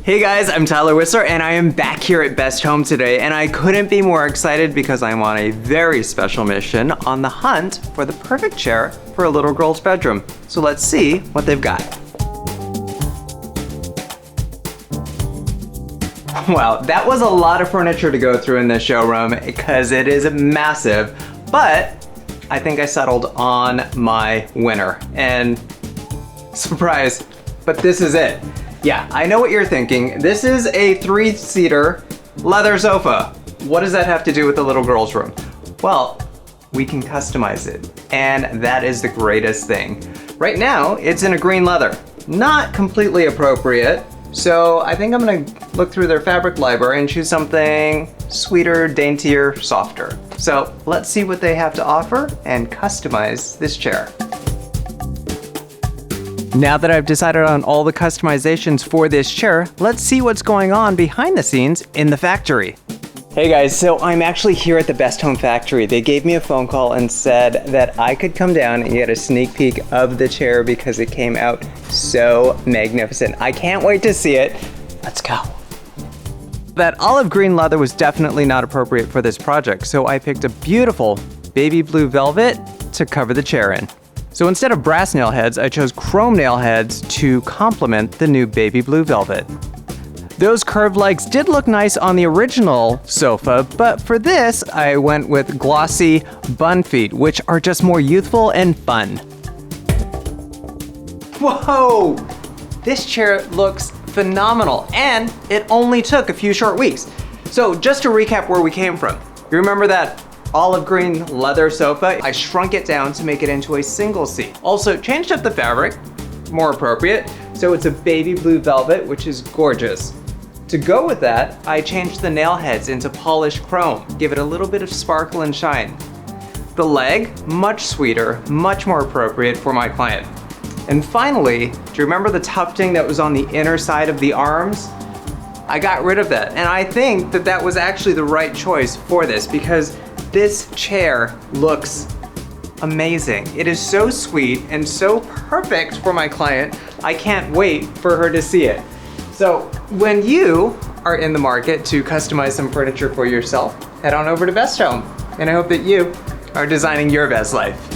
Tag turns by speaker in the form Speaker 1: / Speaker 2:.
Speaker 1: Hey guys, I'm Tyler Wisler and I am back here at Best Home today, and I couldn't be more excited because I'm on a very special mission on the hunt for the perfect chair for a little girl's bedroom. So let's see what they've got. Wow, that was a lot of furniture to go through in this showroom because it is massive, but I think I settled on my winner. And surprise, but this is it. Yeah, I know what you're thinking. This is a 3-seater leather sofa. What does that have to do with the little girl's room? Well, we can customize it, and that is the greatest thing. Right now, it's in a green leather. Not completely appropriate, so I think I'm gonna look through their fabric library and choose something sweeter, daintier, softer. So let's see what they have to offer and customize this chair. Now that I've decided on all the customizations for this chair, let's see what's going on behind the scenes in the factory. Hey guys, so I'm actually here at the Best Home factory. They gave me a phone call and said that I could come down and get a sneak peek of the chair because it came out so magnificent. I can't wait to see it. Let's go. That olive green leather was definitely not appropriate for this project, so I picked a beautiful baby blue velvet to cover the chair in. So instead of brass nail heads, I chose chrome nail heads to complement the new baby blue velvet. Those curved legs did look nice on the original sofa, but for this, I went with glossy bun feet, which are just more youthful and fun. Whoa! This chair looks phenomenal, and it only took a few short weeks. So just to recap where we came from, you remember that olive green leather sofa? I shrunk it down to make it into a single seat. Also changed up the fabric, more appropriate, so it's a baby blue velvet, which is gorgeous. To go with that, I changed the nail heads into polished chrome, give it a little bit of sparkle and shine. The leg, much sweeter, much more appropriate for my client. And finally, do you remember the tufting that was on the inner side of the arms? I got rid of that, and I think that that was actually the right choice for this because this chair looks amazing. It is so sweet and so perfect for my client. I can't wait for her to see it. So when you are in the market to customize some furniture for yourself, head on over to Best Home. And I hope that you are designing your best life.